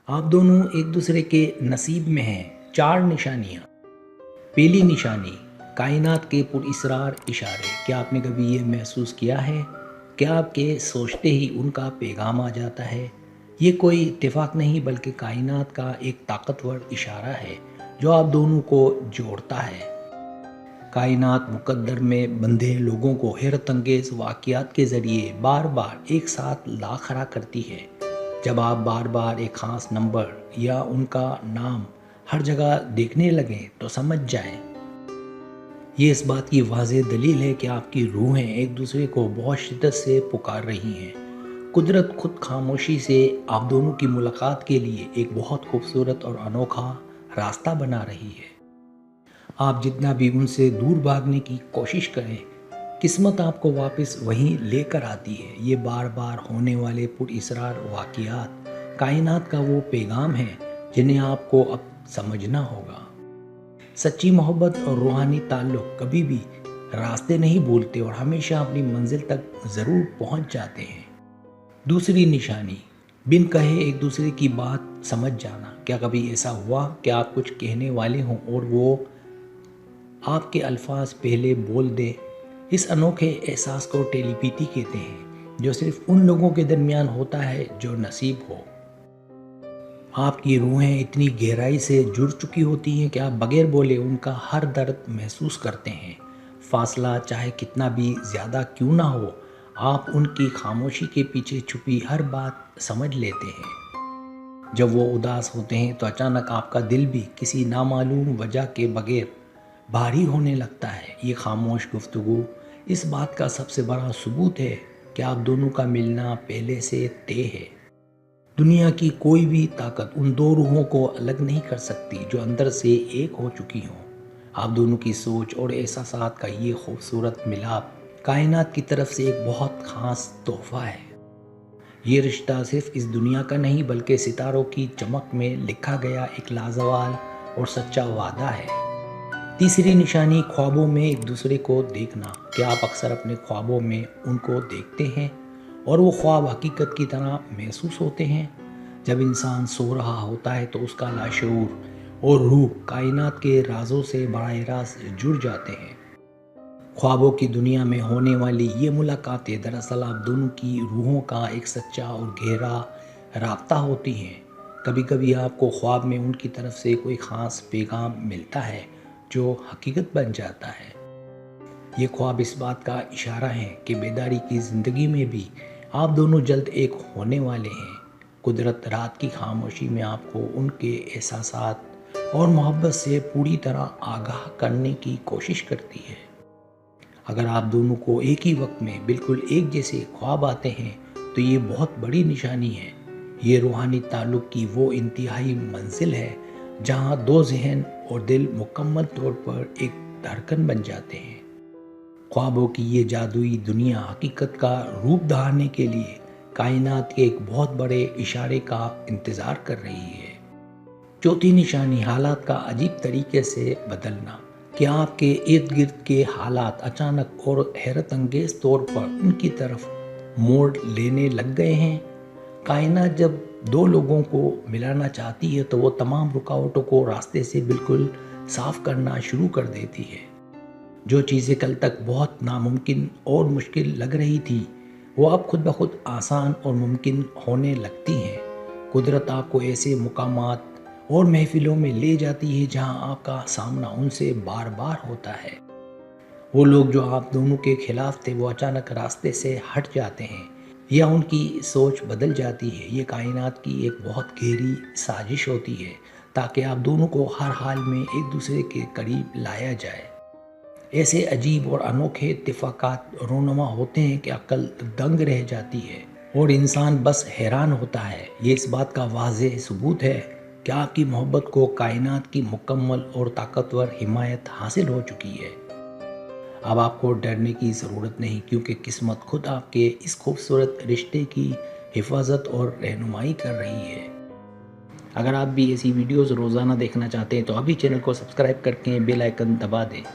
आप दोनों एक दूसरे के नसीब में हैं। 4 निशानियाँ। पहली निशानी, कायनात के पुरअसरार इशारे। क्या आपने कभी ये महसूस किया है? क्या आपके सोचते ही उनका पैगाम आ जाता है? ये कोई इत्तेफाक नहीं बल्कि कायनात का एक ताकतवर इशारा है जो आप दोनों को जोड़ता है। कायनात मुकद्दर में बंधे लोगों को हैरत अंगेज वाक़यात के ज़रिए बार बार एक साथ ला खड़ा करती है। जब आप बार बार एक ख़ास नंबर या उनका नाम हर जगह देखने लगें तो समझ जाएं, ये इस बात की वाज़ेह दलील है कि आपकी रूहें एक दूसरे को बहुत शिद्दत से पुकार रही हैं। कुदरत खुद खामोशी से आप दोनों की मुलाकात के लिए एक बहुत खूबसूरत और अनोखा रास्ता बना रही है। आप जितना भी उनसे दूर भागने की कोशिश करें, किस्मत आपको वापस वहीं लेकर आती है। ये बार बार होने वाले पुरअसरार वाक़यात कायनात का वो पैगाम है जिन्हें आपको अब समझना होगा। सच्ची मोहब्बत और रूहानी ताल्लुक़ कभी भी रास्ते नहीं भूलते और हमेशा अपनी मंजिल तक ज़रूर पहुंच जाते हैं। दूसरी निशानी, बिन कहे एक दूसरे की बात समझ जाना। क्या कभी ऐसा हुआ कि आप कुछ कहने वाले हों और वो आपके अल्फाज पहले बोल दे? इस अनोखे एहसास को टेलीपैथी कहते हैं, जो सिर्फ उन लोगों के दरमियान होता है जो नसीब हो। आपकी रूहें इतनी गहराई से जुड़ चुकी होती हैं कि आप बगैर बोले उनका हर दर्द महसूस करते हैं। फासला चाहे कितना भी ज़्यादा क्यों ना हो, आप उनकी खामोशी के पीछे छुपी हर बात समझ लेते हैं। जब वो उदास होते हैं तो अचानक आपका दिल भी किसी नामालूम वजह के बगैर भारी होने लगता है। ये खामोश गुफ्तगू इस बात का सबसे बड़ा सबूत है कि आप दोनों का मिलना पहले से तय है। दुनिया की कोई भी ताकत उन दो रूहों को अलग नहीं कर सकती जो अंदर से एक हो चुकी हों। आप दोनों की सोच और एहसासात का ये खूबसूरत मिलाप कायनात की तरफ से एक बहुत ख़ास तोहफा है। ये रिश्ता सिर्फ इस दुनिया का नहीं बल्कि सितारों की चमक में लिखा गया एक लाजवाब और सच्चा वादा है। तीसरी निशानी, ख्वाबों में एक दूसरे को देखना। क्या आप अक्सर अपने ख्वाबों में उनको देखते हैं और वो ख्वाब हकीकत की तरह महसूस होते हैं? जब इंसान सो रहा होता है तो उसका लाशऊर और रूह कायनात के राजों से बराह रास्त जुड़ जाते हैं। ख्वाबों की दुनिया में होने वाली ये मुलाकातें दरअसल आप दोनों की रूहों का एक सच्चा और गहरा राब्ता होती हैं। कभी कभी आपको ख्वाब में उनकी तरफ से कोई ख़ास पैगाम मिलता है जो हकीकत बन जाता है। ये ख्वाब इस बात का इशारा है कि बेदारी की ज़िंदगी में भी आप दोनों जल्द एक होने वाले हैं। कुदरत रात की खामोशी में आपको उनके एहसासात और मोहब्बत से पूरी तरह आगाह करने की कोशिश करती है। अगर आप दोनों को एक ही वक्त में बिल्कुल एक जैसे ख्वाब आते हैं तो ये बहुत बड़ी निशानी है। ये रूहानी ताल्लुक़ की वो इंतहाई मंजिल है जहाँ दो जहन और दिल मुकम्मल तौर पर एक धड़कन बन जाते हैं। ख्वाबों की ये जादुई दुनिया हकीकत का रूप धारने के लिए कायनात के एक बहुत बड़े इशारे का इंतज़ार कर रही है। चौथी निशानी, हालात का अजीब तरीके से बदलना। क्या आपके इर्द गिर्द के हालात अचानक और हैरत अंगेज तौर पर उनकी तरफ मोड़ लेने लग गए हैं? कायनात जब दो लोगों को मिलाना चाहती है तो वो तमाम रुकावटों को रास्ते से बिल्कुल साफ करना शुरू कर देती है। जो चीज़ें कल तक बहुत नामुमकिन और मुश्किल लग रही थी वो अब खुद ब खुद आसान और मुमकिन होने लगती हैं। कुदरत आपको ऐसे मुकामात और महफिलों में ले जाती है जहां आपका सामना उनसे बार बार होता है। वो लोग जो आप दोनों के खिलाफ थे वो अचानक रास्ते से हट जाते हैं या उनकी सोच बदल जाती है। ये कायनात की एक बहुत गहरी साजिश होती है ताकि आप दोनों को हर हाल में एक दूसरे के करीब लाया जाए। ऐसे अजीब और अनोखे इत्तेफाकात रोनुमा होते हैं कि अक्ल दंग रह जाती है और इंसान बस हैरान होता है। ये इस बात का वाज़ेह सबूत है कि आपकी मोहब्बत को कायनात की मुकम्मल और ताकतवर हिमायत हासिल हो चुकी है। अब आपको डरने की ज़रूरत नहीं क्योंकि किस्मत खुद आपके इस खूबसूरत रिश्ते की हिफाजत और रहनुमाई कर रही है। अगर आप भी ऐसी वीडियोज़ रोज़ाना देखना चाहते हैं तो अभी चैनल को सब्सक्राइब करके बेल आइकन दबा दें।